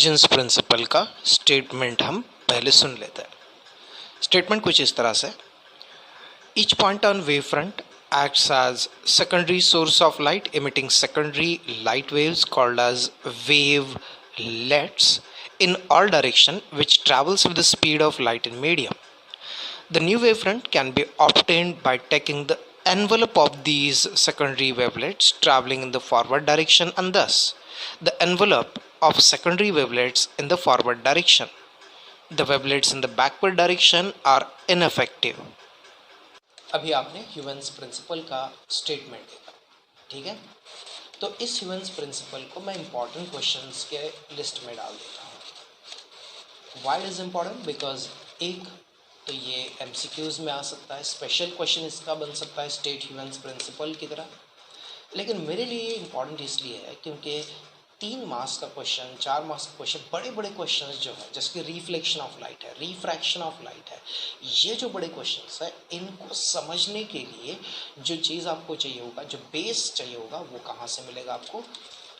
Huygens principle का statement हम पहले सुन लेते हैं। स्टेटमेंट कुछ इस तरह से, each point on wave front acts as secondary source of light emitting secondary light waves called as wavelets in all direction which travels with the speed of light in medium. The new wavefront can be obtained by taking the envelope of these secondary wavelets traveling in the forward direction and thus the envelope of secondary wavelets in the forward direction. The wavelets in the backward direction are ineffective. अभी आपने Huygens principle का statement देखा, ठीक है। तो इस Huygens principle को मैं इंपॉर्टेंट क्वेश्चंस के लिस्ट में डाल देता हूँ। Why is important? बिकॉज एक तो ये एमसीक्यूज में आ सकता है, स्पेशल क्वेश्चन इसका बन सकता है स्टेट ह्यूजेंस प्रिंसिपल की तरह। लेकिन मेरे लिए ये इम्पॉर्टेंट इसलिए है क्योंकि 3 मार्क्स का क्वेश्चन, 4 मार्क्स का क्वेश्चन, बड़े बड़े क्वेश्चंस जो है, जैसे कि रिफ्लेक्शन ऑफ लाइट है, रिफ्रैक्शन ऑफ लाइट है, ये जो बड़े क्वेश्चंस है, इनको समझने के लिए जो चीज़ आपको चाहिए होगा, जो बेस चाहिए होगा, वो कहाँ से मिलेगा आपको?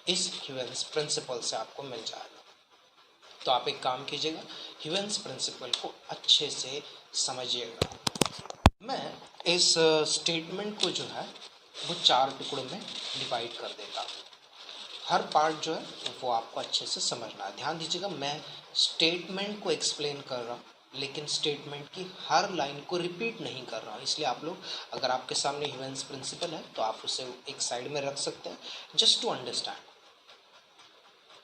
इस ह्यूजेंस प्रिंसिपल से आपको मिल जाएगा। तो आप एक काम कीजिएगा, ह्यूजेंस प्रिंसिपल को अच्छे से समझिएगा। मैं इस स्टेटमेंट को जो है वो 4 टुकड़ों में डिवाइड कर देता हूँ। हर पार्ट जो है वो आपको अच्छे से समझना है। ध्यान दीजिएगा, मैं स्टेटमेंट को एक्सप्लेन कर रहा हूँ लेकिन स्टेटमेंट की हर लाइन को रिपीट नहीं कर रहा हूँ। इसलिए आप लोग, अगर आपके सामने ह्यूजेंस प्रिंसिपल है तो आप उसे एक साइड में रख सकते हैं, जस्ट टू अंडरस्टैंड।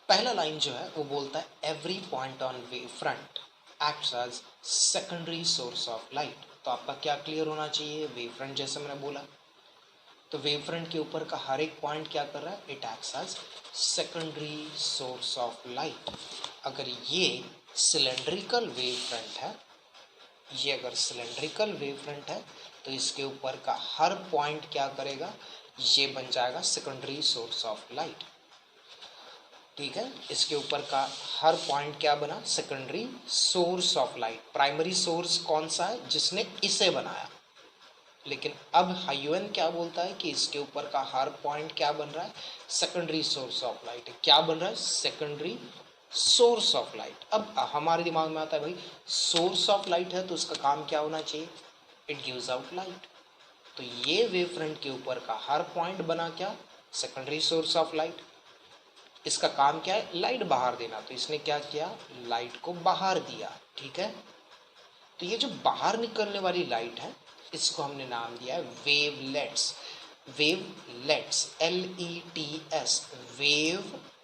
पहला लाइन जो है वो बोलता है every point on wave front acts as secondary source of light. तो आपका क्या क्लियर होना चाहिए? वेव फ्रंट, जैसे मैंने बोला, तो वेव फ्रंट के ऊपर का हर एक पॉइंट क्या कर रहा है? It acts as secondary source of light. अगर ये सिलेंड्रिकल वेव फ्रंट है, ये अगर सिलेंड्रिकल वेव फ्रंट है तो इसके ऊपर का हर पॉइंट क्या करेगा? ये बन जाएगा सेकेंडरी सोर्स ऑफ लाइट, ठीक है। इसके ऊपर का हर पॉइंट क्या बना? Secondary source of light. Primary source कौन सा है? जिसने इसे बनाया। लेकिन अब ह्यूजेंस क्या बोलता है कि इसके ऊपर का हर पॉइंट क्या बन रहा है? Secondary source of light. क्या बन रहा है? Secondary source of light. अब हमारे दिमाग में आता है भाई, सोर्स ऑफ लाइट है तो उसका काम क्या होना चाहिए? It gives out light. तो ये वेव फ्रंट के ऊपर का हर पॉइंट बना क्या? Secondary source of light. इसका काम क्या है? लाइट बाहर देना। तो इसने क्या किया? लाइट को बाहर दिया, ठीक है। तो ये जो बाहर निकलने वाली लाइट है, इसको हमने नाम दिया है wavelets. Wavelets, LETS, wave,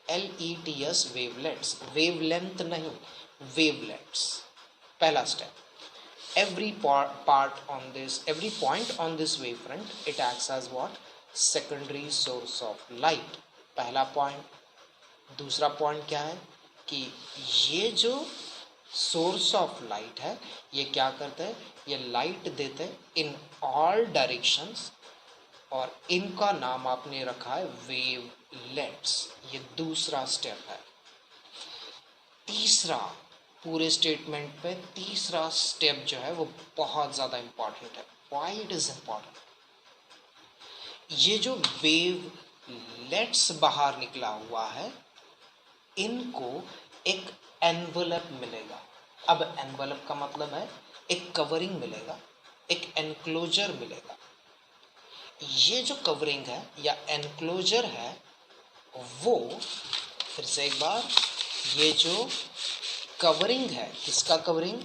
LETS, wavelets. Wavelength नहीं, वेवलेट्स। पहला step, every point on this wavefront it acts as what? Secondary source of light। पहला पॉइंट। दूसरा पॉइंट क्या है कि ये जो सोर्स ऑफ लाइट है, ये क्या करते हैं? ये लाइट देते हैं इन ऑल डायरेक्शंस, और इनका नाम आपने रखा है वेवलेट्स। ये दूसरा स्टेप है। तीसरा, पूरे स्टेटमेंट पे तीसरा स्टेप जो है वो बहुत ज़्यादा इंपॉर्टेंट है। Why it is important? ये जो वेवलेट्स बाहर निकला हुआ है, इनको एक एनवलप मिलेगा। अब एनवलप का मतलब है एक कवरिंग मिलेगा, एक एनक्लोजर मिलेगा। ये जो कवरिंग है या एनक्लोजर है, वो, फिर से एक बार, ये जो कवरिंग है, किसका कवरिंग?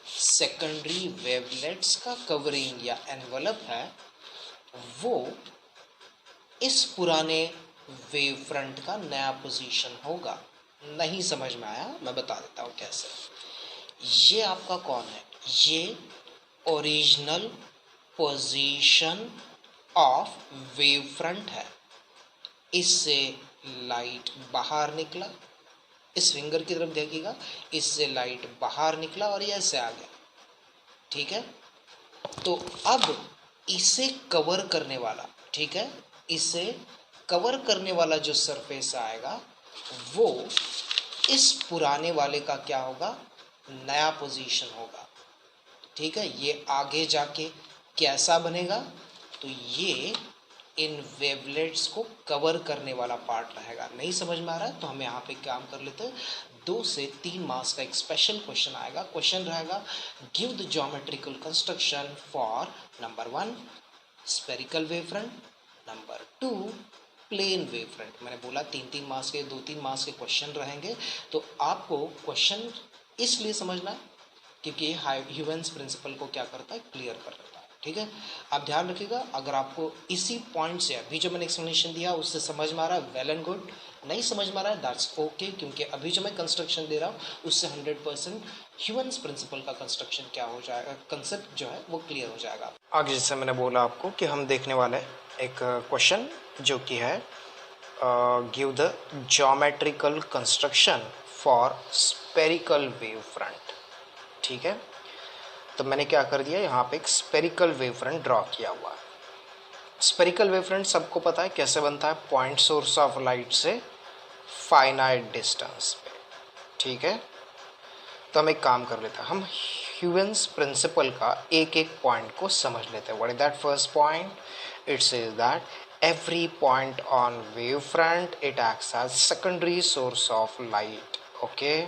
सेकेंडरी वेवलेट्स का कवरिंग या एनवलप है, वो इस पुराने वेव फ्रंट का नया पोजीशन होगा। नहीं समझ में आया? मैं बता देता हूँ कैसे। ये आपका कौन है? ये original position of wave front है। इससे लाइट बाहर निकला, इस फिंगर की तरफ देखिएगा, इससे लाइट बाहर निकला और ये ऐसे आ गया, ठीक है। तो अब इसे कवर करने वाला, ठीक है, इसे कवर करने वाला जो सरफेस आएगा वो इस पुराने वाले का क्या होगा? नया पोजीशन होगा, ठीक है। ये आगे जाके कैसा बनेगा? तो ये इन वेवलेट्स को कवर करने वाला पार्ट रहेगा। नहीं समझ में आ रहा है तो हम यहाँ पे काम कर लेते हैं। 2 से 3 मार्क्स का एक स्पेशल क्वेश्चन आएगा। क्वेश्चन रहेगा give the geometrical construction for number 1 spherical wave front, number 2 plane wave front. मैंने बोला 3-3 मार्क्स के 2-3 मार्क्स के क्वेश्चन रहेंगे, तो आपको क्वेश्चन इसलिए समझना है क्योंकि ह्यूवेंस प्रिंसिपल को क्या करता है, क्लियर कर देता है। ठीक है, आप ध्यान रखिएगा। अगर आपको इसी पॉइंट से अभी जो मैंने एक्सप्लेनेशन दिया उससे समझ में आ रहा है, वेल एंड गुड। नहीं समझ में आ रहा है, दैट्स ओके, क्योंकि अभी जो मैं कंस्ट्रक्शन दे रहा हूँ उससे 100% ह्यूवेंस प्रिंसिपल का कंस्ट्रक्शन क्या हो जाएगा, कंसेप्ट जो है वो क्लियर हो जाएगा। आगे जैसे मैंने बोला आपको कि हम देखने वाले एक क्वेश्चन जो कि है give the geometrical construction for spherical wave front. ठीक है, तो मैंने क्या कर दिया, यहाँ पे एक स्पेरिकल वेव फ्रंट ड्रॉ किया हुआ है। स्पेरिकल वेव फ्रंट सबको पता है कैसे बनता है, पॉइंट सोर्स ऑफ लाइट से फाइनाइट डिस्टेंस पे। ठीक है, तो हम एक काम कर लेते हैं, हम ह्यूवेंस प्रिंसिपल का एक एक पॉइंट को समझ लेते हैं। What is that first point? It says that every point on wave front it acts as secondary source of light. Okay,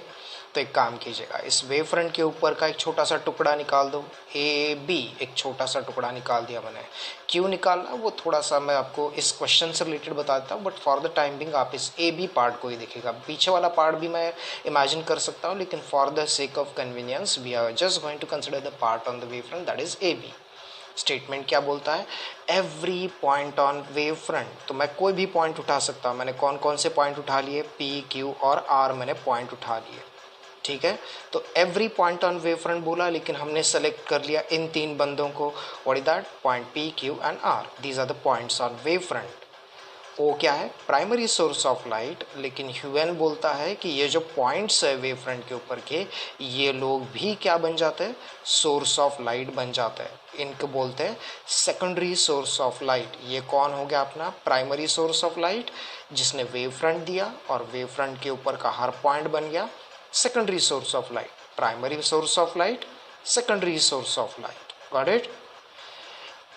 तो एक काम कीजिएगा, इस वेव फ्रंट के ऊपर का एक छोटा सा टुकड़ा निकाल दो, ए बी, एक छोटा सा टुकड़ा निकाल दिया मैंने। क्यों निकालना वो थोड़ा सा मैं आपको इस क्वेश्चन से रिलेटेड बता देता हूँ, but for the time being आप इस ए बी पार्ट को ही देखिएगा। पीछे वाला पार्ट भी मैं इमेजिन कर सकता हूँ, लेकिन for the sake of convenience we are just going to consider the part on the wave front, that is A B. Statement क्या बोलता है, every point on wave front. तो मैं कोई भी पॉइंट उठा सकता हूँ। मैंने कौन कौन से पॉइंट उठा लिए, पी क्यू और आर मैंने पॉइंट उठा लिए। ठीक है, तो every point on wave front बोला, लेकिन हमने सेलेक्ट कर लिया इन 3 बंदों को। What is that? Point P Q and R, these are the points on wave front. वो क्या है, प्राइमरी सोर्स ऑफ लाइट, लेकिन ह्यूवेन बोलता है कि ये जो पॉइंट्स है वेव फ्रंट के ऊपर के, ये लोग भी क्या बन जाते हैं, सोर्स ऑफ लाइट बन जाते हैं। इनको बोलते हैं सेकेंडरी सोर्स ऑफ लाइट। ये कौन हो गया अपना प्राइमरी सोर्स ऑफ लाइट, जिसने वेव फ्रंट दिया और वेव फ्रंट के ऊपर का हर पॉइंट बन गया secondary source of light. Primary source of light, secondary source of light, got it.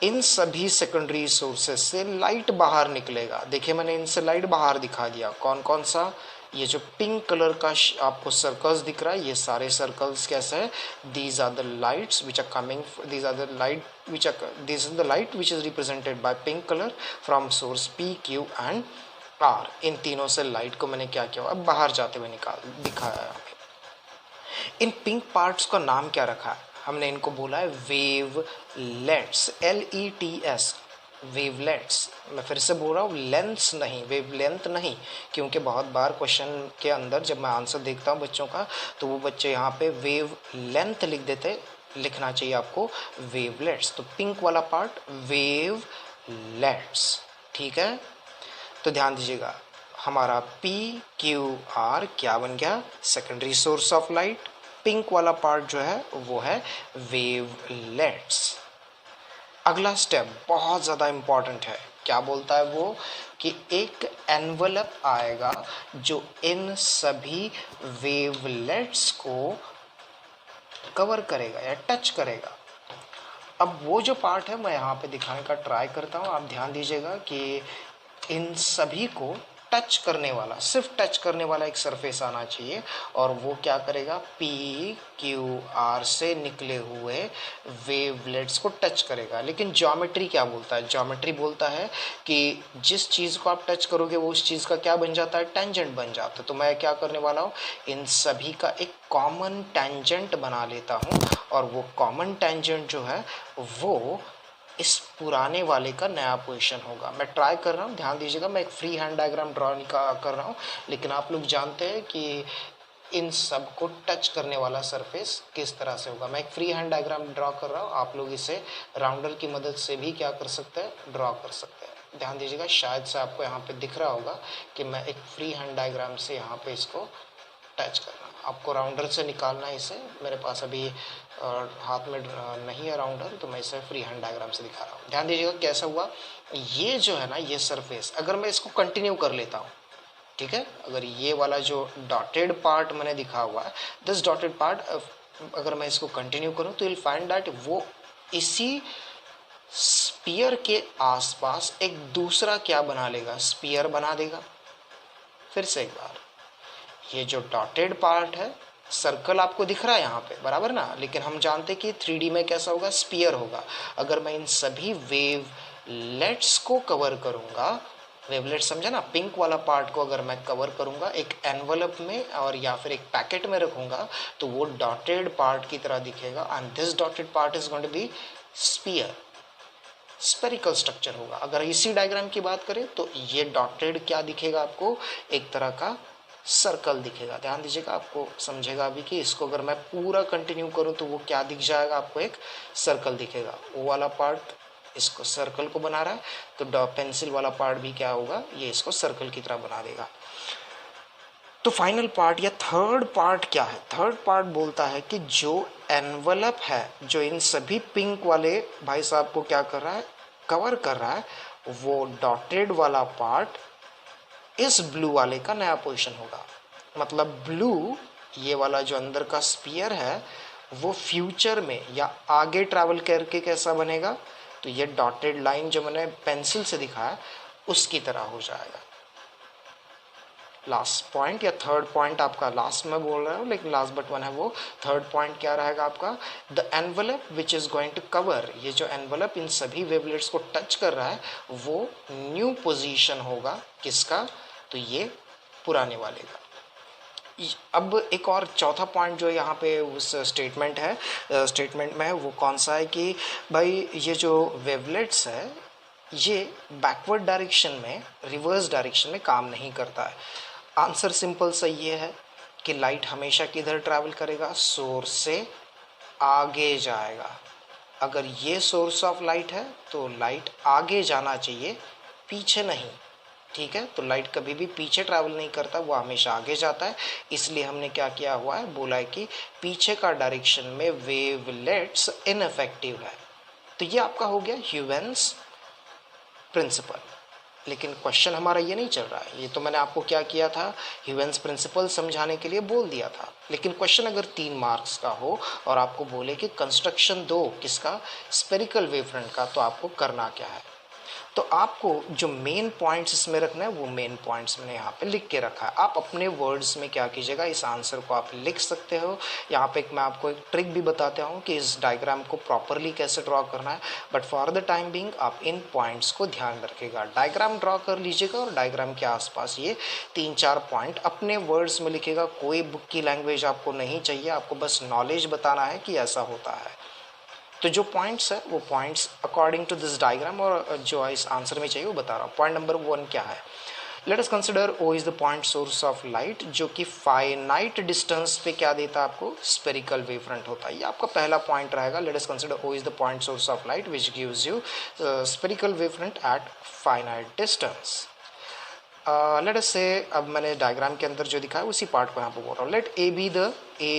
इन सभी सेकेंडरी सोर्सेस से लाइट बाहर निकलेगा। देखिए मैंने इनसे लाइट बाहर दिखा दिया, कौन कौन सा, ये जो पिंक कलर का आपको सर्कल्स दिख रहा है, ये सारे सर्कल्स कैसे है, these are the lights which are coming, these are the light which are, this is the light which is represented by pink colour from source P Q and R. इन तीनों से लाइट को मैंने क्या किया, अब बाहर जाते हुए दिखाया। इन पिंक पार्ट्स का नाम क्या रखा है, हमने इनको बोला है वेवलेट्स, LETS, वेवलेट्स। मैं फिर से बोल रहा हूँ, लेंथ्स नहीं, वेवलेंथ नहीं, क्योंकि बहुत बार क्वेश्चन के अंदर जब मैं आंसर देखता हूँ बच्चों का, तो वो बच्चे यहाँ पे वेव लेंथ लिख देते, लिखना चाहिए आपको वेवलेट्स। तो पिंक वाला पार्ट वेवलेट्स। ठीक है, तो ध्यान दीजिएगा, हमारा PQR क्या बन गया, secondary source of light. Pink वाला पार्ट जो है वो है वेवलेट्स। अगला स्टेप बहुत ज़्यादा इम्पॉर्टेंट है, क्या बोलता है वो, कि एक एनवलप आएगा जो इन सभी वेवलेट्स को कवर करेगा या टच करेगा। अब वो जो पार्ट है मैं यहाँ पे दिखाने का ट्राई करता हूँ, आप ध्यान दीजिएगा कि इन सभी को टच करने वाला, सिर्फ टच करने वाला एक सरफेस आना चाहिए, और वो क्या करेगा, PQR से निकले हुए वेवलेट्स को टच करेगा। लेकिन ज्योमेट्री क्या बोलता है, ज्योमेट्री बोलता है कि जिस चीज़ को आप टच करोगे वो उस चीज़ का क्या बन जाता है, टेंजेंट बन जाता है। तो मैं क्या करने वाला हूँ, इन सभी का एक कॉमन टेंजेंट बना लेता हूँ, और वो कॉमन टेंजेंट जो है वो इस पुराने वाले का नया पोजीशन होगा। मैं ट्राई कर रहा हूँ, ध्यान दीजिएगा, मैं एक फ्री हैंड डायग्राम ड्रॉ कर रहा हूँ, लेकिन आप लोग जानते हैं कि इन सब को टच करने वाला सरफेस किस तरह से होगा। मैं एक फ्री हैंड डायग्राम ड्रॉ कर रहा हूँ, आप लोग इसे राउंडर की मदद से भी क्या कर सकते हैं, ड्रॉ कर सकते हैं। ध्यान दीजिएगा, शायद से आपको यहाँ पे दिख रहा होगा कि मैं एक फ्री हैंड डायग्राम से यहाँ पे इसको टच कर रहा हूँ। आपको राउंडर से निकालना है इसे, मेरे पास अभी हाथ में नहीं है राउंडर, तो मैं इसे फ्री हैंड डायग्राम से दिखा रहा हूँ। ध्यान दीजिएगा कैसा हुआ, ये जो है ना, ये सरफेस अगर मैं इसको कंटिन्यू कर लेता हूँ, ठीक है, अगर ये वाला जो डॉटेड पार्ट मैंने दिखा हुआ है, दिस डॉटेड पार्ट अगर मैं इसको कंटिन्यू करूँ तो विल फाइंड दैट वो इसी स्पीयर के आसपास एक दूसरा क्या बना लेगा, स्पीयर बना देगा। फिर से एक बार, ये जो डॉटेड पार्ट है, सर्कल आपको दिख रहा है यहाँ पे, बराबर ना, लेकिन हम जानते कि 3D में कैसा होगा, स्पीयर होगा। अगर मैं इन सभी वेवलेट्स को कवर करूँगा, वेवलेट समझा ना, पिंक वाला पार्ट को अगर मैं कवर करूँगा एक एनवलप में और या फिर एक पैकेट में रखूँगा, तो वो डॉटेड पार्ट की तरह दिखेगा, and this dotted part is going to be sphere, spherical structure होगा। अगर इसी डायग्राम की बात करें तो ये डॉटेड क्या दिखेगा आपको, एक तरह का सर्कल दिखेगा। ध्यान दीजिएगा, आपको समझेगा अभी कि इसको अगर मैं पूरा कंटिन्यू करूं तो वो क्या दिख जाएगा, आपको एक सर्कल दिखेगा। वो वाला पार्ट इसको सर्कल को बना रहा है, तो पेंसिल वाला पार्ट भी क्या होगा, ये इसको सर्कल की तरह बना देगा। तो फाइनल पार्ट या थर्ड पार्ट क्या है, थर्ड पार्ट बोलता है कि जो एनवलप है, जो इन सभी पिंक वाले भाई साहब को क्या कर रहा है, कवर कर रहा है, वो डॉटेड वाला पार्ट इस ब्लू वाले का नया पोजीशन होगा। मतलब ब्लू, ये वाला जो अंदर का स्पीयर है, वो फ्यूचर में या आगे ट्रैवल करके कैसा बनेगा, तो ये डॉटेड लाइन जो मैंने पेंसिल से दिखाया उसकी तरह हो जाएगा। लास्ट पॉइंट या थर्ड पॉइंट आपका, लास्ट में बोल रहा हूँ लेकिन लास्ट बट वन है, वो थर्ड पॉइंट क्या रहेगा आपका, the envelope which is going to cover, ये जो एनवलप इन सभी वेवलेट्स को टच कर रहा है वो न्यू पोजीशन होगा किसका, तो ये पुराने वाले का। अब एक और चौथा पॉइंट जो यहाँ पे उस स्टेटमेंट है, स्टेटमेंट में है, वो कौन सा है कि भाई ये जो वेवलेट्स है ये बैकवर्ड डायरेक्शन में, रिवर्स डायरेक्शन में काम नहीं करता है। आंसर सिंपल सा ये है कि लाइट हमेशा किधर ट्रैवल करेगा, सोर्स से आगे जाएगा। अगर ये सोर्स ऑफ लाइट है तो लाइट आगे जाना चाहिए, पीछे नहीं, ठीक है। तो लाइट कभी भी पीछे ट्रैवल नहीं करता, वो हमेशा आगे जाता है। इसलिए हमने क्या किया हुआ है, बोला है कि पीछे का डायरेक्शन में वेवलेट्स इनफेक्टिव है। तो ये आपका हो गया ह्यूवेंस प्रिंसिपल। लेकिन क्वेश्चन हमारा ये नहीं चल रहा है, ये तो मैंने आपको क्या किया था, ह्यूवेंस प्रिंसिपल समझाने के लिए बोल दिया था। लेकिन क्वेश्चन अगर 3 मार्क्स का हो और आपको बोले कि कंस्ट्रक्शन दो किसका, स्फेरिकल वेवफ्रंट का, तो आपको करना क्या है, तो आपको जो मेन पॉइंट्स इसमें रखना है वो मेन पॉइंट्स मैंने यहाँ पे लिख के रखा है। आप अपने वर्ड्स में क्या कीजिएगा, इस आंसर को आप लिख सकते हो। यहाँ पे मैं आपको एक ट्रिक भी बताता हूँ कि इस डायग्राम को प्रॉपरली कैसे ड्रॉ करना है, but for the time being आप इन पॉइंट्स को ध्यान रखिएगा। डायग्राम ड्रॉ कर लीजिएगा और डायग्राम के आसपास ये 3-4 पॉइंट अपने वर्ड्स में लिखिएगा। कोई बुक की लैंग्वेज आपको नहीं चाहिए, आपको बस नॉलेज बताना है कि ऐसा होता है। तो जो पॉइंट्स है वो points according to this diagram और जो इस आंसर में चाहिए वो बता रहा हूँ। पॉइंट नंबर 1 क्या है, late us consider O is the point source of light, जो कि फाइनाइट डिस्टेंस पे क्या देता है आपको, स्पेरिकल वेवफ्रंट होता है। ये आपका पहला पॉइंट रहेगा। Let us consider O is the point source of light which gives you spherical wavefront at finite distance. Let us say, अब मैंने डायग्राम के अंदर जो दिखा है उसी पार्ट को यहाँ पर बोल रहा हूँ। Let A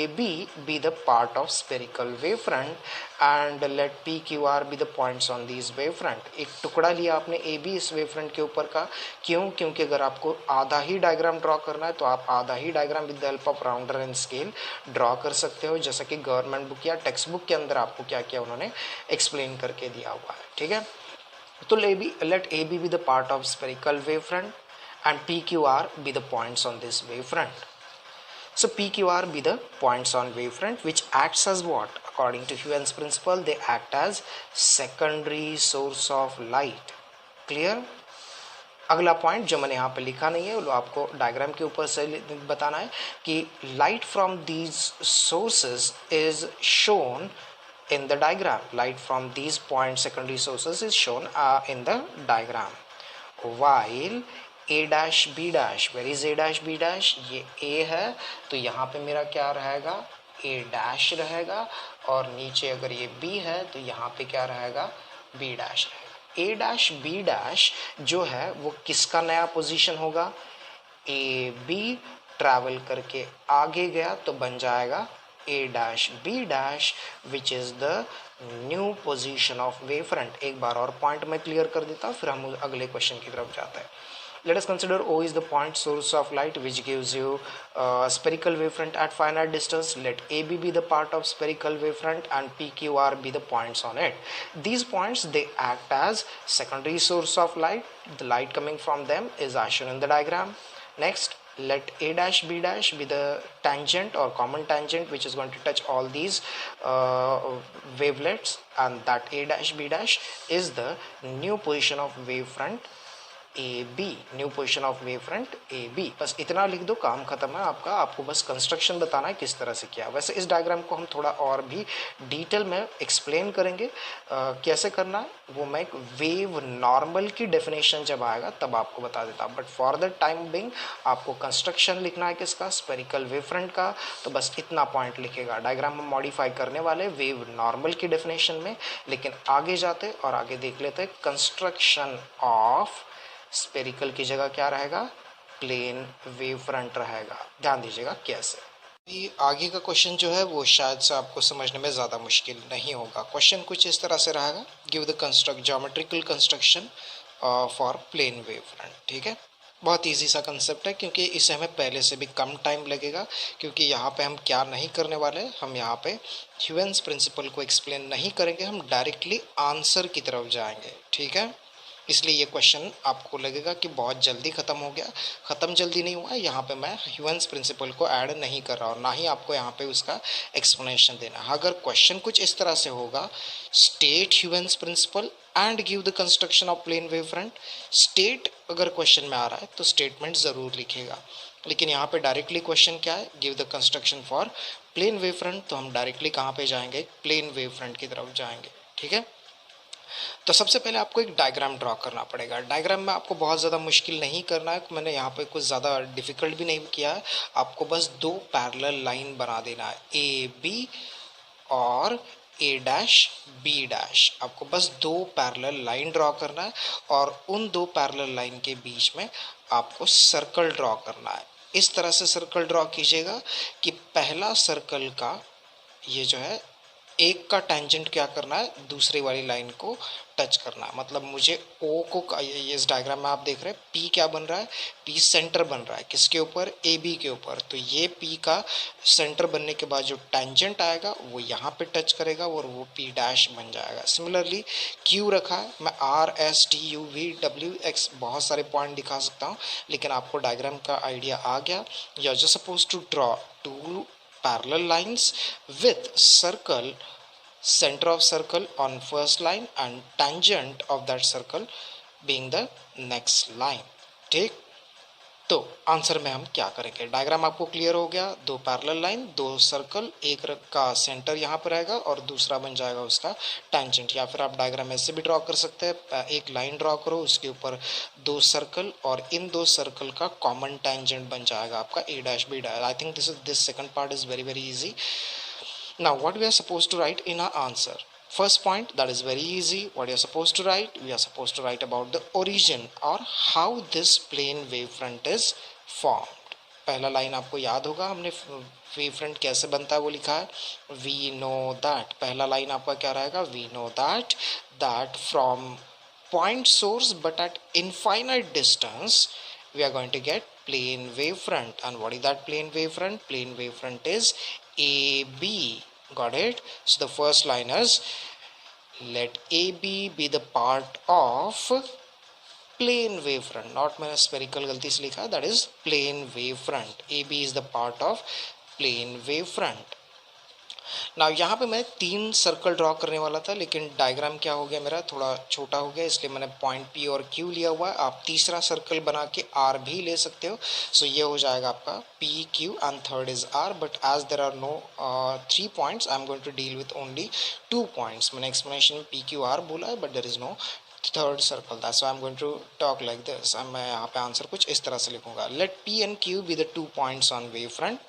B the part of spherical wave front and let P Q R be the points on this wave front. एक टुकड़ा लिया आपने ए बी इस वेव फ्रंट के ऊपर का, क्यों, क्योंकि अगर आपको आधा ही डायग्राम ड्रॉ करना है तो आप आधा ही diagram with the help of rounder and scale draw कर सकते हो, जैसा कि गवर्नमेंट बुक या टेक्स्ट बुक के अंदर आपको क्या किया उन्होंने एक्सप्लेन करके दिया हुआ है, ठीक है। तो let A B the part of spherical wave front and PQR be the points on this wavefront. So PQR be the points on wavefront which acts as what? According to Huygens principle, they act as secondary source of light. Clear? अगला point जो मैंने यहाँ पे लिखा नहीं है वो आपको डायग्राम के ऊपर से बताना है कि light from these sources is shown in the diagram. Light from these point secondary sources is shown in the diagram. While A dash B dash, where is A dash B dash? ये A है तो यहाँ पे मेरा क्या रहेगा, A dash रहेगा, और नीचे अगर ये B है तो यहाँ पे क्या रहेगा, B dash रहेगा। A dash B dash जो है वो किसका नया पोजीशन होगा, A B ट्रैवल करके आगे गया तो बन जाएगा A dash B dash which is the new position of wave front. एक बार और पॉइंट में क्लियर कर देता हूँ, फिर हम अगले क्वेश्चन की तरफ जाते हैं। Let us consider O is the point source of light which gives you spherical wavefront at finite distance. Let AB be the part of spherical wavefront and PQR be the points on it. These points, they act as secondary source of light. The light coming from them is as shown in the diagram. Next, let a dash b dash be the tangent or common tangent which is going to touch all these wavelets, and that a dash b dash is the new position of wavefront A B, new position of wave front A B. बस इतना लिख दो, काम खत्म है आपका। आपको बस कंस्ट्रक्शन बताना है किस तरह से किया। वैसे इस डायग्राम को हम थोड़ा और भी डिटेल में एक्सप्लेन करेंगे कैसे करना है, वो मैं एक वेव नॉर्मल की डेफिनेशन जब आएगा तब आपको बता देता। But for the time being आपको कंस्ट्रक्शन लिखना है किसका, स्पेरिकल वेव फ्रंट का। तो बस इतना पॉइंट लिखेगा। डायग्राम हम मॉडिफाई करने वाले वेव नॉर्मल की डेफिनेशन में, लेकिन आगे जाते और आगे देख लेते कंस्ट्रक्शन ऑफ स्पेरिकल की जगह क्या रहेगा, प्लेन वेव फ्रंट रहेगा। ध्यान दीजिएगा कैसे। ये आगे का क्वेश्चन जो है वो शायद से आपको समझने में ज़्यादा मुश्किल नहीं होगा। क्वेश्चन कुछ इस तरह से रहेगा, give the construct geometrical construction for plane wave front. ठीक है, बहुत इजी सा कंसेप्ट है, क्योंकि इसे हमें पहले से भी कम टाइम लगेगा, क्योंकि यहाँ पे हम क्या नहीं करने वाले, हम यहाँ पे ह्यूजेंस प्रिंसिपल को एक्सप्लेन नहीं करेंगे, हम डायरेक्टली आंसर की तरफ जाएंगे। ठीक है, इसलिए ये क्वेश्चन आपको लगेगा कि बहुत जल्दी ख़त्म हो गया। ख़त्म जल्दी नहीं हुआ है, यहाँ पे मैं ह्यूजेंस प्रिंसिपल को ऐड नहीं कर रहा और ना ही आपको यहाँ पे उसका एक्सप्लेनेशन देना है। अगर क्वेश्चन कुछ इस तरह से होगा, state Huygens principle and give the construction of plane wave front, state अगर क्वेश्चन में आ रहा है तो स्टेटमेंट ज़रूर लिखेगा। लेकिन यहाँ पे डायरेक्टली क्वेश्चन क्या है, give the construction for plane wave front, तो हम डायरेक्टली कहाँ पे जाएंगे, प्लेन वेव फ्रंट की तरफ जाएंगे। ठीक है, तो सबसे पहले आपको एक डायग्राम ड्रॉ करना पड़ेगा। डायग्राम में आपको बहुत ज़्यादा मुश्किल नहीं करना है, मैंने यहाँ पे कुछ ज़्यादा डिफ़िकल्ट भी नहीं किया है। आपको बस दो पैरेलल लाइन बना देना है, ए बी और ए डैश बी डैश। आपको बस दो पैरेलल लाइन ड्रॉ करना है और उन दो पैरेलल लाइन के बीच में आपको सर्कल ड्रॉ करना है। इस तरह से सर्कल ड्रॉ कीजिएगा कि पहला सर्कल का ये जो है एक का टेंजेंट क्या करना है, दूसरी वाली लाइन को टच करना है। मतलब मुझे ओ को, ये इस डायग्राम में आप देख रहे हैं पी क्या बन रहा है, पी सेंटर बन रहा है किसके ऊपर, ए बी के ऊपर। तो ये पी का सेंटर बनने के बाद जो टेंजेंट आएगा वो यहाँ पे टच करेगा और वो पी डैश बन जाएगा। सिमिलरली क्यू रखा है, मैं R S T U V W x बहुत सारे पॉइंट दिखा सकता हूँ, लेकिन आपको डायग्राम का आइडिया आ गया। You are just suppose to draw two parallel lines with circle, center of circle on first line and tangent of that circle being the next line। ठीक, तो आंसर में हम क्या करेंगे, डायग्राम आपको क्लियर हो गया, दो पैरेलल लाइन, दो सर्कल, एक का सेंटर यहाँ पर रहेगा और दूसरा बन जाएगा उसका टेंजेंट। या फिर आप डायग्राम ऐसे भी ड्रॉ कर सकते हैं, एक लाइन ड्रॉ करो, उसके ऊपर दो सर्कल और इन दो सर्कल का कॉमन टेंजेंट बन जाएगा आपका A dash B dash. I think this second part is very very easy. Now what we are suppose to write in our answer, first point that is very easy, what you are supposed to write, we are supposed to write about the origin or how this plane wavefront is formed। पहला line आपको याद होगा, हमने wavefront कैसे बनता है वो लिखा है, we know that। पहला लाइन आपका क्या रहेगा, we know that from point source but at infinite distance we are going to get plane wavefront। and what is that plane wavefront, plane wavefront is AB। Got it? So the first line is let AB be the part of plane wavefront, not मैंने spherical गलती से लिखा, that is plane wavefront। AB is the part of plane wavefront। Now यहाँ पे मैं तीन circle draw करने वाला था, लेकिन डायग्राम क्या हो गया मेरा, थोड़ा छोटा हो गया, इसलिए मैंने पॉइंट पी और क्यू लिया हुआ है। आप तीसरा सर्कल बना के आर भी ले सकते हो। सो ये हो जाएगा आपका P Q and third is R. But as there are no 3 points, I am going to deal with only 2 points. मैंने एक्सप्लेनेशन में पी क्यू आर बोला है, but there is no third circle, that's why I am going to talk like this. मैं यहाँ पे answer कुछ इस तरह से लिखूंगा, let P and Q be the 2 points on wave front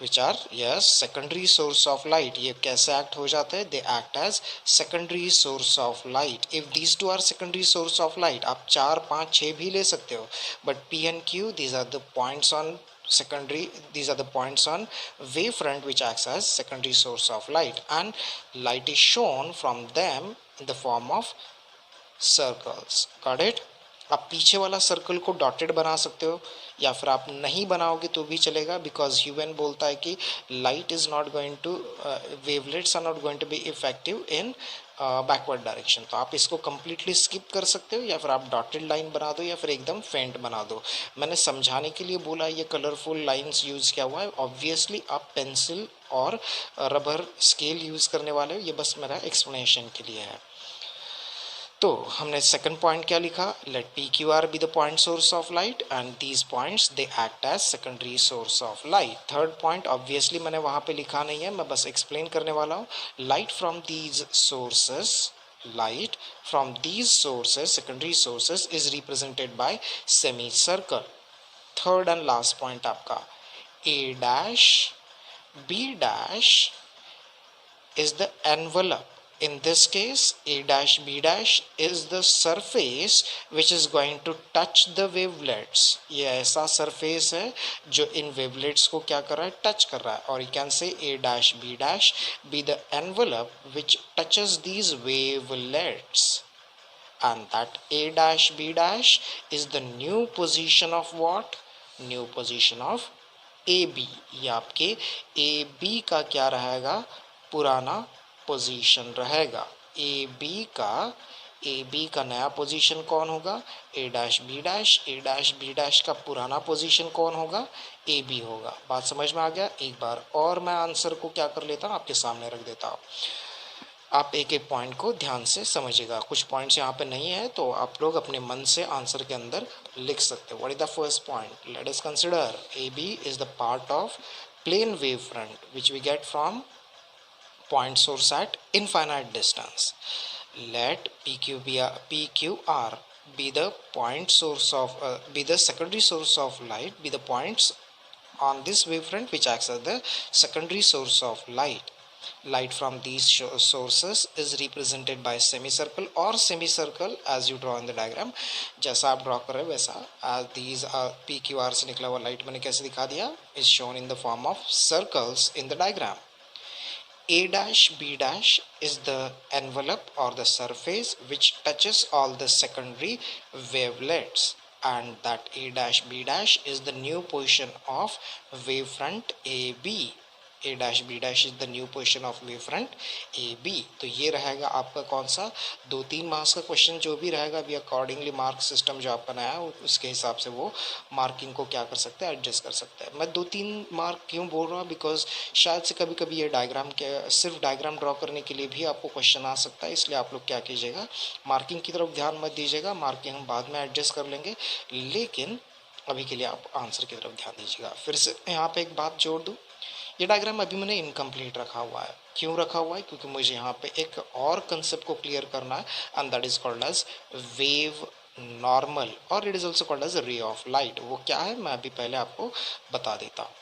which are yes secondary source of light। ये कैसे act हो जाते हैं, they act as secondary source of light। if these two are secondary source of light, आप 4 5 6 भी ले सकते हो, but P and Q, these are the points on secondary, these are the points on wavefront which acts as secondary source of light, and light is shown from them in the form of circles। got it? आप पीछे वाला circle को dotted बना सकते हो या फिर आप नहीं बनाओगे तो भी चलेगा, बिकॉज ह्यूमन बोलता है कि light is not going to, wavelets are not going to be effective in backward direction. तो आप इसको कंप्लीटली स्किप कर सकते हो या फिर आप डॉटेड लाइन बना दो या फिर एकदम फेंट बना दो। मैंने समझाने के लिए बोला ये कलरफुल लाइंस यूज़ किया हुआ है, ऑब्वियसली आप पेंसिल और रबर स्केल यूज़ करने वाले हो, ये बस मेरा एक्सप्लेनेशन के लिए है। तो हमने सेकंड पॉइंट क्या लिखा, let P Q R be the point source of light and these points they act as secondary source of light. Third point obviously मैंने वहां पे लिखा नहीं है, मैं बस एक्सप्लेन करने वाला हूँ। Light from these sources, light from these sources, secondary sources, is represented by semicircle. Third and last point आपका a dash b dash is the envelope. In this case a dash b dash is the surface which is going to touch the wavelets. ये ऐसा surface है जो इन wavelets को क्या कर रहा है, touch कर रहा है। और you can say a dash b dash be the envelope which touches these wavelets, and that a dash b dash is the new position of what, new position of AB। ये आपके AB का क्या रहेगा, पुराना position रहेगा। A B का नया position कौन होगा, ए डैश बी डैश। ए डैश बी डैश का पुराना पोजीशन कौन होगा, ए बी होगा। बात समझ में आ गया। एक बार और मैं आंसर को क्या कर लेता हूँ, आपके सामने रख देता हूँ। आप एक एक पॉइंट को ध्यान से समझिएगा, कुछ पॉइंट्स यहाँ पे नहीं है तो आप लोग अपने मन से आंसर के अंदर लिख सकते हो। What is the first point, let us consider A B is the part of plane wave front which we get from point source at infinite distance. Let PQR be the point source of be the secondary source of light, be the points on this wavefront which acts as the secondary source of light. Light from these sources is represented by semicircle or semicircle as you draw in the diagram। जैसा आप draw कर रहे हो वैसा, as these PQR से निकला हुआ light मैंने कैसे दिखा दिया, is shown in the form of circles in the diagram। A dash B dash is the envelope or the surface which touches all the secondary wavelets, and that A dash B dash is the new position of wavefront AB। A dash B dash is the new position of wave front A B. तो ये रहेगा आपका कौन सा, 2-3 marks का question जो भी रहेगा अभी अकॉर्डिंगली मार्क सिस्टम जो आप बनाया है उसके हिसाब से वो मार्किंग को क्या कर सकते हैं, एडजस्ट कर सकते हैं। मैं 2-3 मार्क क्यों बोल रहा हूँ, बिकॉज शायद से कभी कभी ये डायग्राम के सिर्फ डायग्राम ड्रॉ करने के लिए भी आपको क्वेश्चन आ सकता है, इसलिए आप लोग क्या कीजिएगा, मार्किंग की तरफ ध्यान मत दीजिएगा, मार्किंग हम बाद में एडजस्ट कर लेंगे, लेकिन अभी के लिए आप आंसर की तरफ ध्यान दीजिएगा। फिर से यहाँ पे एक बात जोड़ दूँ, ये डायग्राम अभी मैंने इनकम्प्लीट रखा हुआ है। क्यों रखा हुआ है, क्योंकि मुझे यहाँ पे एक और कंसेप्ट को क्लियर करना है, and that is called as wave normal, और it is also called as ray of light. वो क्या है मैं अभी पहले आपको बता देता हूँ,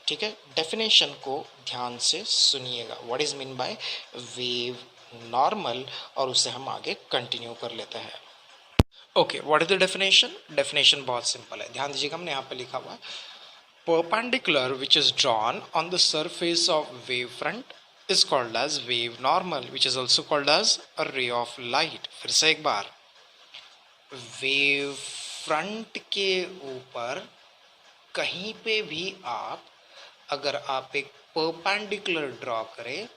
ठीक है। डेफिनेशन को ध्यान से सुनिएगा, what is mean by wave normal, और उससे हम आगे कंटिन्यू कर लेते हैं। Okay, what is the definition, definition बहुत सिंपल है, ध्यान दीजिएगा। हमने यहाँ पे लिखा हुआ है perpendicular which is drawn on the surface of wavefront is called as wave normal, which is also called as a ray of light। फिर से एक बार, वेव फ्रंट के ऊपर कहीं पे भी आप अगर आप एक परपेंडिकुलर ड्रॉ करें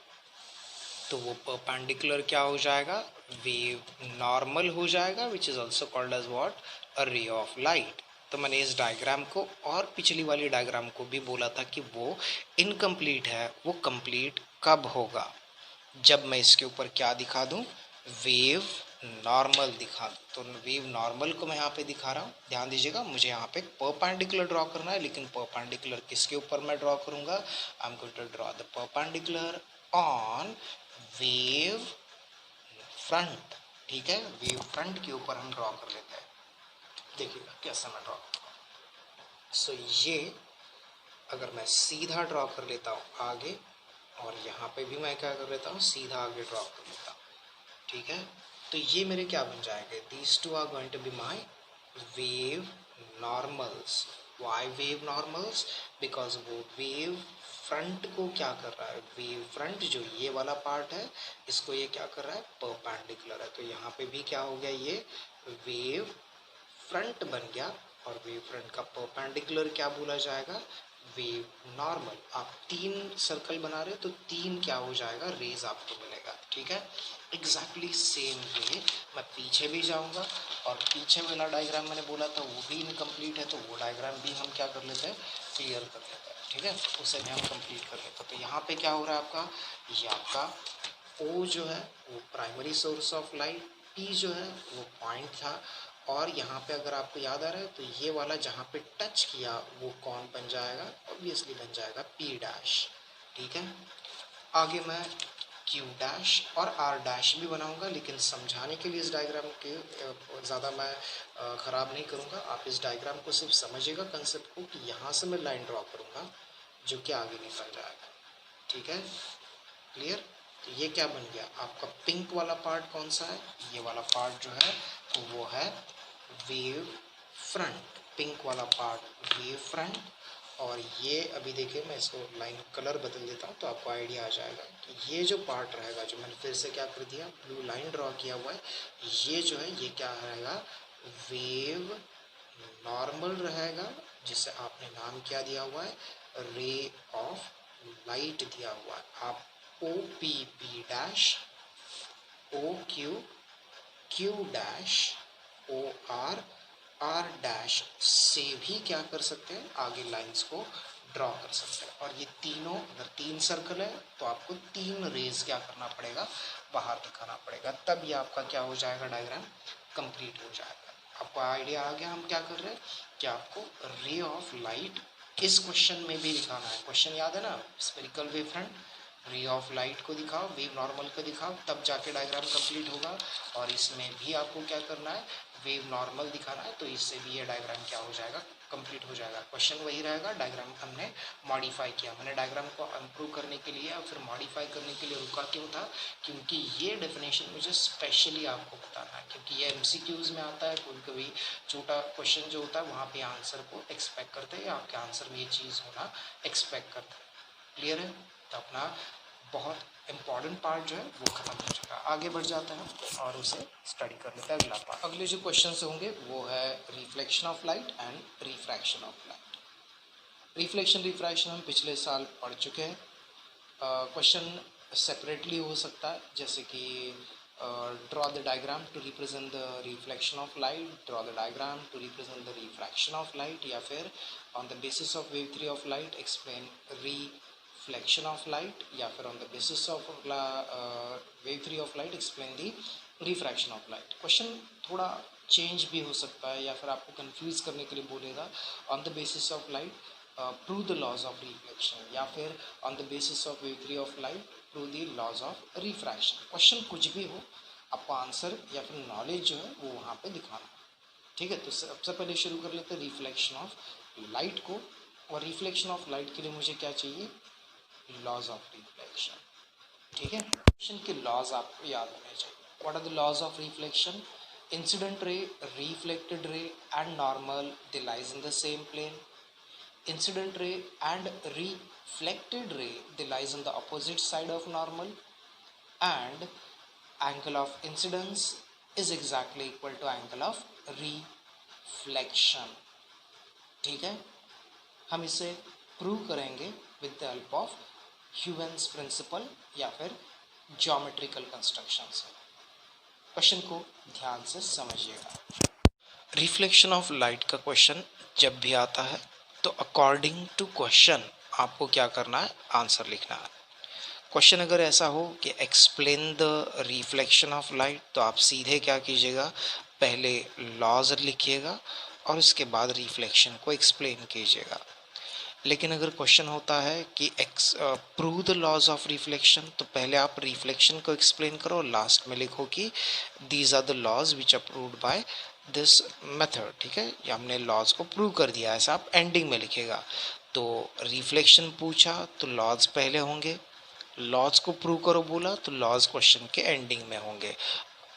तो वो परपेंडिकुलर क्या हो जाएगा, वेव नॉर्मल हो जाएगा, which is also called as what, a ray of light. तो मैंने इस डायग्राम को और पिछली वाली डायग्राम को भी बोला था कि वो इनकम्प्लीट है, वो कंप्लीट कब होगा, जब मैं इसके ऊपर क्या दिखा दूं, वेव नॉर्मल दिखा दूं। तो वेव नॉर्मल को मैं यहाँ पे दिखा रहा हूँ, ध्यान दीजिएगा। मुझे यहाँ पे परपेंडिकुलर ड्रॉ करना है, लेकिन परपेंडिकुलर किसके ऊपर मैं ड्रॉ करूंगा, I am going to draw the perpendicular on wave front, ठीक है। वेव फ्रंट के ऊपर हम ड्रॉ कर लेते हैं, देखिएगा कैसा मैं ड्रॉ करता हूँ। सो ये अगर मैं सीधा ड्रॉ कर लेता हूँ आगे, और यहाँ पे भी मैं क्या कर लेता हूँ, सीधा आगे ड्रॉ कर लेता हूँ, ठीक है। तो ये मेरे क्या बन जाएंगे, these two are going to be my wave normals. Why wave normals, because वो वेव फ्रंट को क्या कर रहा है, वेव फ्रंट जो ये वाला पार्ट है इसको ये क्या कर रहा है, परपेंडिकुलर है। तो यहाँ पे भी क्या हो गया, ये वेव फ्रंट बन गया और वेव फ्रंट का परपेंडिकुलर क्या बोला जाएगा, वेव नॉर्मल। आप 3 सर्कल बना रहे हो तो 3 क्या हो जाएगा, रेज आपको मिलेगा। ठीक है, एग्जैक्टली सेम वे मैं पीछे भी जाऊंगा और पीछे वाला डायग्राम मैंने बोला था वो भी इनकम्प्लीट है, तो वो डायग्राम भी हम क्या कर लेते हैं, क्लियर कर लेते हैं। ठीक है, उसे भी हम कंप्लीट कर लेते हैं। तो यहाँ पे क्या हो रहा है आपका, ये आपका O जो है वो primary source of light, P जो है वो पॉइंट था, और यहाँ पे अगर आपको याद आ रहा है तो ये वाला जहाँ पे टच किया वो कौन बन जाएगा, ऑब्वियसली बन जाएगा P डैश। ठीक है, आगे मैं Q डैश और R डैश भी बनाऊंगा, लेकिन समझाने के लिए इस डायग्राम के ज़्यादा मैं ख़राब नहीं करूँगा। आप इस डायग्राम को सिर्फ समझिएगा कंसेप्ट को, कि यहाँ से मैं लाइन ड्रॉ करूँगा जो कि आगे निकल जाएगा। ठीक है, क्लियर। तो ये क्या बन गया आपका, पिंक वाला पार्ट कौन सा है, ये वाला पार्ट जो है तो वो है वेव फ्रंट, पिंक वाला पार्ट वेव फ्रंट। और ये अभी देखिए मैं इसको लाइन कलर बदल देता हूँ तो आपको आइडिया आ जाएगा कि ये जो पार्ट रहेगा, जो मैंने फिर से क्या कर दिया, ब्लू लाइन ड्रॉ किया हुआ है, ये जो है ये क्या रहेगा, वेव नॉर्मल रहेगा, जिसे आपने नाम क्या दिया हुआ है, रे ऑफ लाइट दिया हुआ है। आप O P P dash, O Q Q dash, O R R dash से भी क्या कर सकते हैं, आगे लाइंस को ड्रॉ कर सकते हैं। और ये तीनों, अगर 3 सर्कल है तो आपको 3 रेज क्या करना पड़ेगा, बाहर दिखाना पड़ेगा, तब ये आपका क्या हो जाएगा, डायग्राम कंप्लीट हो जाएगा। आपको आइडिया आ गया हम क्या कर रहे हैं, कि आपको रे ऑफ लाइट इस क्वेश्चन में भी दिखाना है। क्वेश्चन याद है ना, स्फेरिकल वेव फ्रंट, रे ऑफ लाइट को दिखाओ, वेव नॉर्मल को दिखाओ, तब जाके डायग्राम कंप्लीट होगा। और इसमें भी आपको क्या करना है, वेव नॉर्मल दिखाना है, तो इससे भी ये डायग्राम क्या हो जाएगा, कंप्लीट हो जाएगा। क्वेश्चन वही रहेगा, डायग्राम हमने मॉडिफाई किया। मैंने डायग्राम को इम्प्रूव करने के लिए और फिर मॉडिफाई करने के लिए रुका क्यों था, क्योंकि ये डेफिनेशन मुझे स्पेशली आपको बताना है, क्योंकि ये MCQs में आता है। कभी कभी छोटा क्वेश्चन जो होता है वहाँ पे आंसर को एक्सपेक्ट करते हैं, या आपके आंसर में ये चीज़ होना एक्सपेक्ट करते हैं। क्लियर है, तो अपना बहुत इम्पॉर्टेंट पार्ट जो है वो खत्म हो चुका है। आगे बढ़ जाता है और उसे स्टडी कर लेते हैं अगला पार्ट। अगले जो क्वेश्चन होंगे वो है reflection of light and refraction of light. Reflection refraction हम पिछले साल पढ़ चुके हैं। क्वेश्चन सेपरेटली हो सकता है, जैसे कि draw the diagram to represent the reflection of light, draw the diagram to represent the refraction of light, या फिर on the basis of wave theory of light explain reflection of light, या फिर on the basis of wave theory of light explain the refraction of light. Question थोड़ा change भी हो सकता है, या फिर आपको कंफ्यूज करने के लिए बोलेगा on the basis of light prove the laws of reflection, या फिर on the basis of wave theory of light prove the laws of refraction. Question कुछ भी हो, आपको आंसर या फिर नॉलेज जो है वो वहाँ पे दिखाना है। ठीक है, तो सबसे पहले शुरू कर लेते हैं रिफ्लेक्शन ऑफ लाइट को। और रिफ्लेक्शन ऑफ लाइट के लिए मुझे क्या चाहिए, लॉज ऑफ रिफ्लेक्शन। ठीक है, रिफ्लेक्शन के लॉज आपको याद होने चाहिए। What are the laws of reflection, incident ray, reflected ray and normal, they lies in the same plane. Incident ray and reflected ray, they lies on the opposite side of normal, and angle of incidence is exactly equal to angle of reflection. ठीक है, हम इसे prove करेंगे with the help of Huygens principle या फिर geometrical construction से। Question को ध्यान से समझिएगा। रिफ्लेक्शन ऑफ लाइट का क्वेश्चन जब भी आता है तो अकॉर्डिंग टू क्वेश्चन आपको क्या करना है, आंसर लिखना है। क्वेश्चन अगर ऐसा हो कि explain the reflection of light, तो आप सीधे क्या कीजिएगा, पहले लॉज लिखिएगा और उसके बाद रिफ्लेक्शन को एक्सप्लेन कीजिएगा। लेकिन अगर क्वेश्चन होता है कि prove the laws of reflection, तो पहले आप रिफ्लेक्शन को एक्सप्लेन करो, लास्ट में लिखो कि these are the laws which are proved by this method. ठीक है, ये हमने लॉज को प्रूव कर दिया, ऐसा आप एंडिंग में लिखेगा। तो रिफ्लेक्शन पूछा तो लॉज पहले होंगे, लॉज को प्रूव करो बोला तो लॉज क्वेश्चन के एंडिंग में होंगे।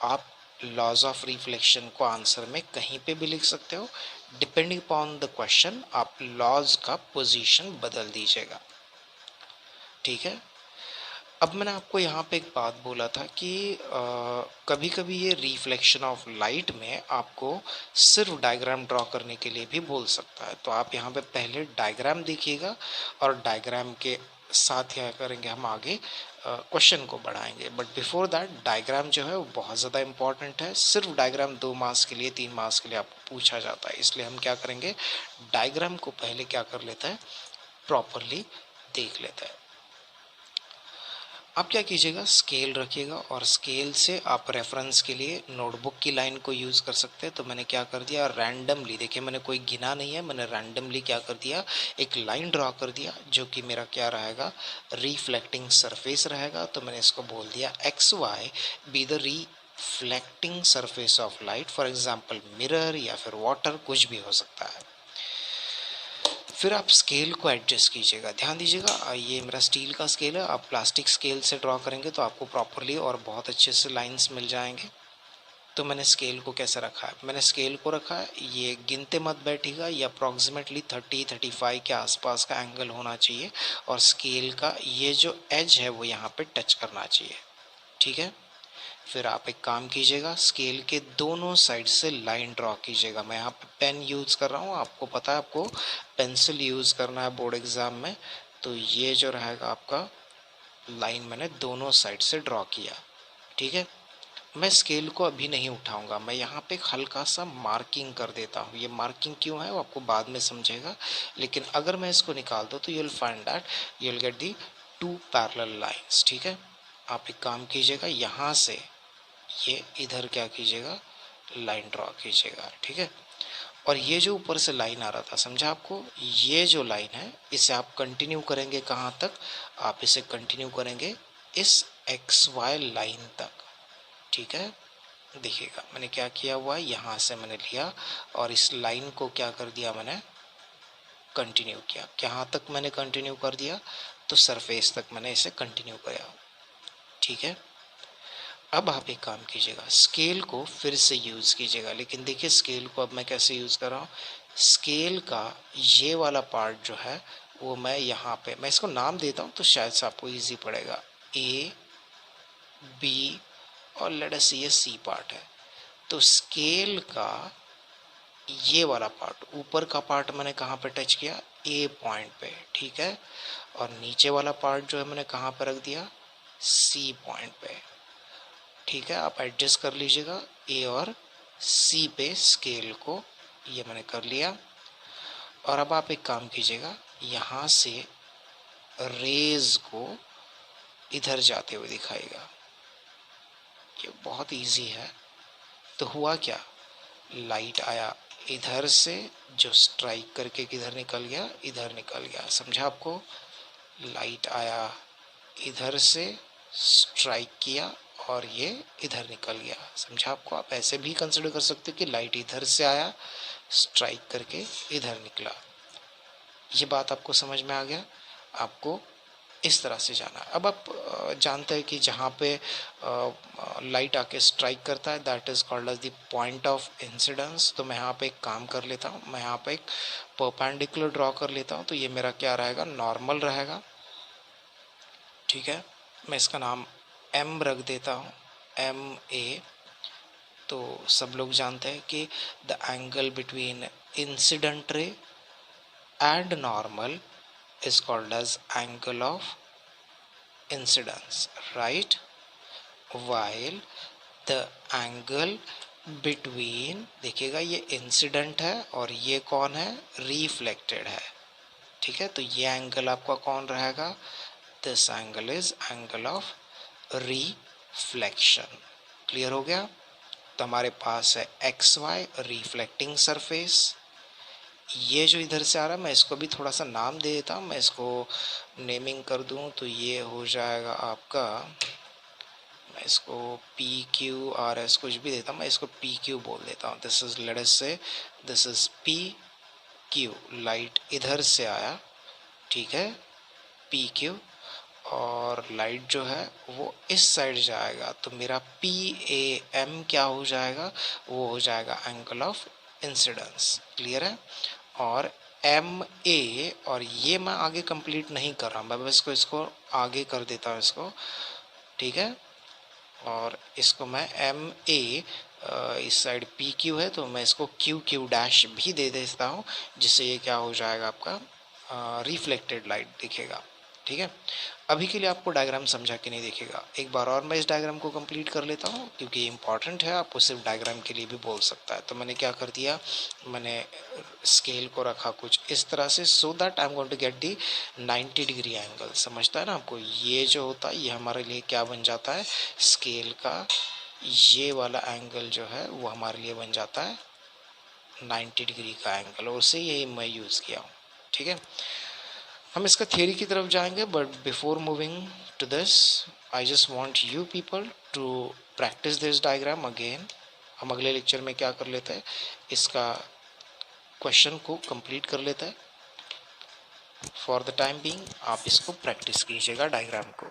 आप लॉज ऑफ रिफ्लेक्शन को आंसर में कहीं पे भी लिख सकते हो, डिपेंडिंग अपॉन द क्वेश्चन आप लॉज का पोजीशन बदल दीजिएगा। ठीक है, अब मैंने आपको यहाँ पे एक बात बोला था कि कभी कभी ये रिफ्लेक्शन ऑफ लाइट में आपको सिर्फ डायग्राम ड्रॉ करने के लिए भी बोल सकता है। तो आप यहाँ पे पहले डायग्राम देखिएगा और डायग्राम के साथ क्या करेंगे, हम आगे क्वेश्चन को बढ़ाएंगे। बट बिफोर दैट डायग्राम जो है वो बहुत ज़्यादा इंपॉर्टेंट है। सिर्फ डायग्राम 2 मार्क्स के लिए 3 मार्क्स के लिए आपको पूछा जाता है, इसलिए हम क्या करेंगे, डायग्राम को पहले क्या कर लेते हैं, प्रॉपरली देख लेते हैं। आप क्या कीजिएगा, स्केल रखिएगा और स्केल से आप रेफरेंस के लिए नोटबुक की लाइन को यूज़ कर सकते हैं। तो मैंने क्या कर दिया, रैंडमली, देखिए मैंने कोई गिना नहीं है, मैंने रैंडमली क्या कर दिया, एक लाइन ड्रॉ कर दिया जो कि मेरा क्या रहेगा, रिफ्लेक्टिंग सरफेस रहेगा। तो मैंने इसको बोल दिया X Y be the reflecting surface of light, for example mirror या फिर वाटर, कुछ भी हो सकता है। फिर आप स्केल को एडजस्ट कीजिएगा। ध्यान दीजिएगा, ये मेरा स्टील का स्केल है, आप प्लास्टिक स्केल से ड्रॉ करेंगे तो आपको प्रॉपरली और बहुत अच्छे से लाइंस मिल जाएंगे। तो मैंने स्केल को कैसे रखा है, मैंने स्केल को रखा है, ये गिनते मत बैठिएगा, ये अप्रॉक्सीमेटली 30-35 के आसपास का एंगल होना चाहिए और स्केल का ये जो एज है वो यहाँ पे टच करना चाहिए, ठीक है। फिर आप एक काम कीजिएगा, स्केल के दोनों साइड से लाइन ड्रॉ कीजिएगा। मैं यहाँ पे पेन यूज़ कर रहा हूँ, आपको पता है आपको पेंसिल यूज़ करना है बोर्ड एग्ज़ाम में। तो ये जो रहेगा आपका लाइन मैंने दोनों साइड से ड्रॉ किया, ठीक है। मैं स्केल को अभी नहीं उठाऊंगा, मैं यहाँ पे एक हल्का सा मार्किंग कर देता हूँ। ये मार्किंग क्यों है वो आपको बाद में समझेगा, लेकिन अगर मैं इसको निकाल दूँ तो you will find that you will get the 2 parallel lines, ठीक है। आप एक काम कीजिएगा, यहाँ से ये इधर क्या कीजिएगा, लाइन ड्रॉ कीजिएगा, ठीक है। और ये जो ऊपर से लाइन आ रहा था, समझा आपको, ये जो लाइन है इसे आप कंटिन्यू करेंगे कहाँ तक, आप इसे कंटिन्यू करेंगे इस एक्स वाई लाइन तक, ठीक है। देखिएगा मैंने क्या किया हुआ है, यहाँ से मैंने लिया और इस लाइन को क्या कर दिया, मैंने कंटिन्यू किया। कहाँ तक मैंने कंटिन्यू कर दिया, तो सरफेस तक मैंने इसे कंटिन्यू किया, ठीक है। अब आप एक काम कीजिएगा, स्केल को फिर से यूज़ कीजिएगा, लेकिन देखिए स्केल को अब मैं कैसे यूज़ कर रहा हूँ। स्केल का ये वाला पार्ट जो है वो मैं यहाँ पे, मैं इसको नाम देता हूँ तो शायद से आपको इजी पड़ेगा, ए बी और लेट अस ये सी पार्ट है। तो स्केल का ये वाला पार्ट, ऊपर का पार्ट मैंने कहाँ पे टच किया, ए पॉइंट पे, ठीक है। और नीचे वाला पार्ट जो है मैंने कहाँ पे रख दिया, सी पॉइंट पे, ठीक है। आप एडजस्ट कर लीजिएगा ए और सी पे स्केल को, ये मैंने कर लिया। और अब आप एक काम कीजिएगा, यहाँ से रेज को इधर जाते हुए दिखाएगा, ये बहुत इजी है। तो हुआ क्या, लाइट आया इधर से, जो स्ट्राइक करके किधर निकल गया, इधर निकल गया, समझा आपको। लाइट आया इधर से, स्ट्राइक किया और ये इधर निकल गया, समझा आपको। आप ऐसे भी कंसिडर कर सकते हो कि लाइट इधर से आया, स्ट्राइक करके इधर निकला। ये बात आपको समझ में आ गया, आपको इस तरह से जाना है। अब आप जानते हैं कि जहाँ पे लाइट आके स्ट्राइक करता है that is called as the point of incidence. तो मैं यहाँ पे एक काम कर लेता हूँ, मैं यहाँ पे एक परपेंडिकुलर ड्रॉ कर लेता हूँ। तो ये मेरा क्या रहेगा, नॉर्मल रहेगा, ठीक है। मैं इसका नाम एम रख देता हूँ, एम ए। तो सब लोग जानते हैं कि the angle between incident ray and normal is called as angle of incidence, right? While the angle between, देखिएगा ये इंसिडेंट है और ये कौन है, रिफ्लेक्टेड है, ठीक है। तो ये एंगल आपका कौन रहेगा, this angle is angle of reflection. Clear हो गया। तो हमारे पास है एक्स वाई रिफ्लेक्टिंग सरफेस, ये जो इधर से आ रहा है मैं इसको भी थोड़ा सा नाम दे देता हूँ, मैं इसको नेमिंग कर दूँ तो ये हो जाएगा आपका, मैं इसको पी क्यू आर एस कुछ भी देता हूँ, मैं इसको पी क्यू बोल देता हूँ। दिस इज लेट अस से this is P Q, light इधर से आया, ठीक है, पी क्यू, और लाइट जो है वो इस साइड जाएगा, तो मेरा पी ए एम क्या हो जाएगा, वो हो जाएगा एंगल ऑफ इंसिडेंस। क्लियर है। और एम ए, और ये मैं आगे कंप्लीट नहीं कर रहा, मैं बस इसको आगे कर देता हूँ इसको, ठीक है। और इसको मैं एम ए, इस साइड पी क्यू है तो मैं इसको क्यू क्यू डैश भी दे देता हूँ, जिससे ये क्या हो जाएगा, आपका रिफ्लेक्टेड लाइट दिखेगा, ठीक है। अभी के लिए आपको डायग्राम समझा के नहीं दिखेगा, एक बार और मैं इस डायग्राम को कंप्लीट कर लेता हूँ क्योंकि ये इंपॉर्टेंट है, आपको सिर्फ डायग्राम के लिए भी बोल सकता है। तो मैंने क्या कर दिया, मैंने स्केल को रखा कुछ इस तरह से, so that I am going to get the 90 degree angle. समझता है ना आपको, ये जो होता है ये हमारे लिए क्या बन जाता है, स्केल का ये वाला एंगल जो है वो हमारे लिए बन जाता है 90 डिग्री का एंगल, और उसे यही मैं यूज़ किया हूँ, ठीक है। हम इसका थियरी की तरफ जाएंगे, but before moving to this I just want you people to practice this diagram again. हम अगले लेक्चर में क्या कर लेते हैं, इसका क्वेश्चन को कंप्लीट कर लेते हैं। फॉर द टाइम बीइंग आप इसको प्रैक्टिस कीजिएगा डायग्राम को।